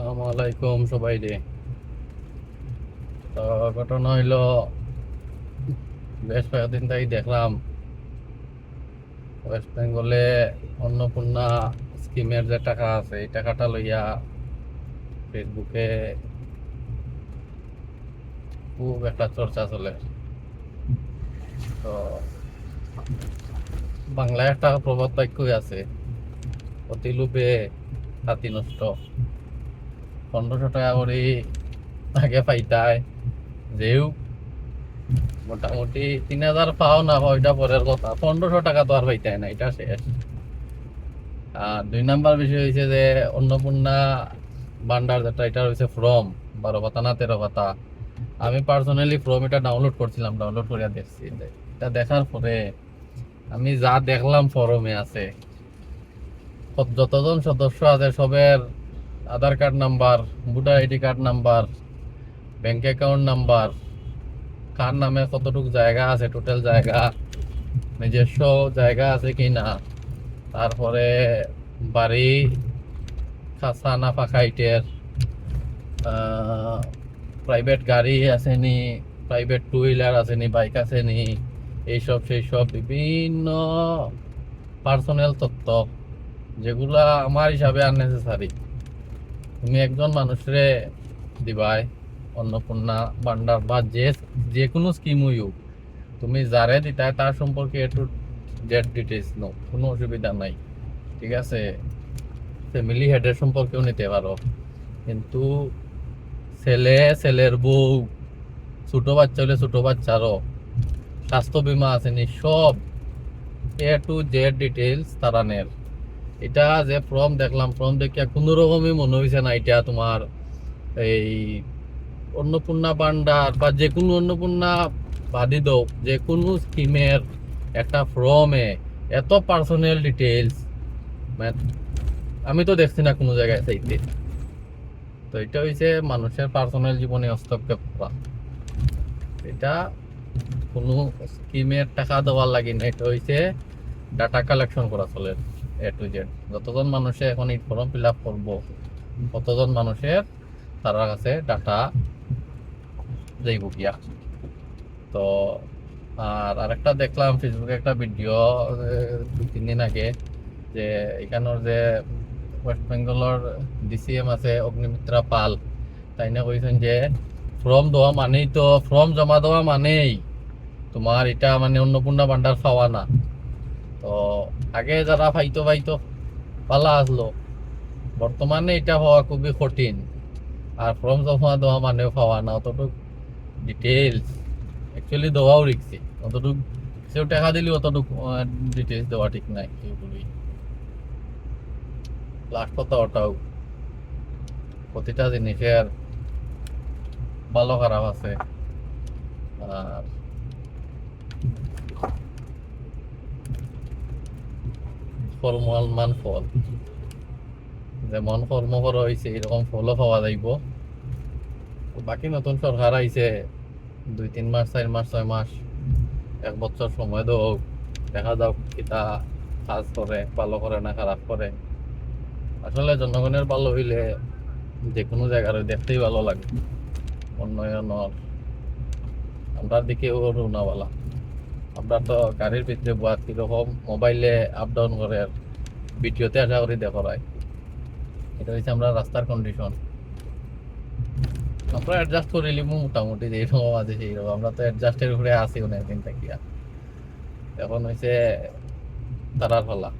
আসসালামু আলাইকুম সবাই রে। তো ঘটনা হইলো, বেশ কয়েকদিন তাই দেখলাম ওয়েস্ট বেঙ্গলে অন্নপূর্ণা স্কিমের যে টাকা আছে এই টাকাটা লইয়া ফেসবুকে খুব একটা চর্চা চলে। তো বাংলায় একটা প্রবাদ বাক্যই আছে, অতি লোভে তাঁতি নষ্ট। 1500 টাকা করে আগে পাইতায়, যেও মোটামুটি 3000 পাও না পাও এটা পরের কথা, 1500 টাকা তো আর পাইতায় না, এটা শেষ। আর 2 নাম্বার বিষয় হয়েছে যে অন্নপূর্ণা ভান্ডার যেটা, এটা হয়েছে ফর্ম 12 পাতা না 13 পাতা। আমি পার্সোনালি ফর্ম এটা ডাউনলোড করছিলাম, ডাউনলোড করে দেখছি। এটা দেখার পরে আমি যা দেখলাম ফর্মে আছে, যতজন সদস্য আছে সবের Aadhaar card number, voter ID card number, bank account number, কার নামে কতটুকু জায়গা আছে, টোটাল জায়গা, নিজস্ব জায়গা আছে কিনা, তারপরে বাড়ি কাঁচা না পাকা ইটের, প্রাইভেট গাড়ি আসেনি, প্রাইভেট টু হুইলার আসেনি, বাইক আসেনি, এইসব সেই সব বিভিন্ন পার্সোনাল তথ্য যেগুলা আমার হিসাবে আননেসেসারি। তুমি একজন মানুষরে দিবাই অন্নপূর্ণা ভান্ডার বা যে যে কোনো স্কিম হইউক, তুমি যারে দিতাই তার সম্পর্কে একটু জেড ডিটেলস নো, কোনো অসুবিধা নাই, ঠিক আছে। ফ্যামিলি হেডের সম্পর্কেও নিতে পারো, কিন্তু ছেলে, ছেলের বউ, ছোট বাচ্চা হলে ছোট বাচ্চারও স্বাস্থ্য বীমা আসেনি, সব A to Z ডিটেলস তারা নের। এটা যে ফর্ম দেখলাম, ফর্ম দেখিয়া কোনো রকমই মনে হয়েছে না এটা তোমার এই অন্নপূর্ণা ভান্ডার বা যে কোনো অন্নপূর্ণা বাদই দাও, যে কোনো স্কিমের একটা ফর্মে এত পার্সোনাল ডিটেলস মানে আমি তো দেখছি না কোনো জায়গায় চাইতে। তো এটা হয়েছে মানুষের পার্সোনাল জীবনে হস্তক্ষেপ করা। এটা কোনো স্কিমের টাকা দেওয়ার লাগে না, এটা হয়েছে ডাটা কালেকশন করা চলে A to Z। যতজন মানুষে এখন এই ফর্ম ফিল আপ করবো, কতজন মানুষের তার কাছে ডাটা যাইব গিয়া। তো আর আরেকটা দেখলাম ফেসবুকে একটা ভিডিও 2-3 দিন আগে, যে এখানের যে ওয়েস্ট বেঙ্গলের DCM আছে অগ্নিমিত্রা পাল, তাই না কইছেন যে ফর্ম দেওয়া মানেই তো, ফর্ম জমা দেওয়া মানেই তোমার এটা মানে অন্নপূর্ণা ভান্ডার পাওয়া না। তো আগে যারা পাইতো পাইতো পালা আসলো, বর্তমানে এটা হওয়া খুবই কঠিন। আর ফর্ম জমা দেওয়া মানেও পাওয়া না, অতটুকু ডিটেলস অ্যাকচুয়ালি দেওয়াও রিক্সি, অতটুকু সেও টাকা দিলে অতটুকু ডিটেলস দেওয়া ঠিক নাই এগুলি। লাস্ট কথা ওটাও, প্রতিটা জিনিসের ভালো খারাপ আছে। আর ফল মান ফল, যেমন কর্ম করা হয়েছে এরকম ফলও পাওয়া যাইব। বাকি নতুন সরকার আইছে, 2-3 মাস 4 মাস 6 মাস 1 বছর সময় দাও, দেখা যাও কিতা কাজ করে, ভালো করে না খারাপ করে। আসলে জনগণের ভালো হইলে যে কোনো জায়গার দেখতেই ভালো লাগে। উন্নয়নের আমরা দিকেও রুনাওয়ালা, আমরা তো গাড়ির ভিতরে বুয়াত কিরকম মোবাইলে আপ ডাউন করে, ভিডিওতে আশা করি দেখায়। এটা হচ্ছে আমরা রাস্তার কন্ডিশন, আমরা অ্যাডজাস্ট করে নিব মোটামুটি যেরকম আছে সেইরকম। আমরা তো অ্যাডজাস্টের উপরে আসি অনেকদিন থেকে, এখন হয়েছে তারার ফলা।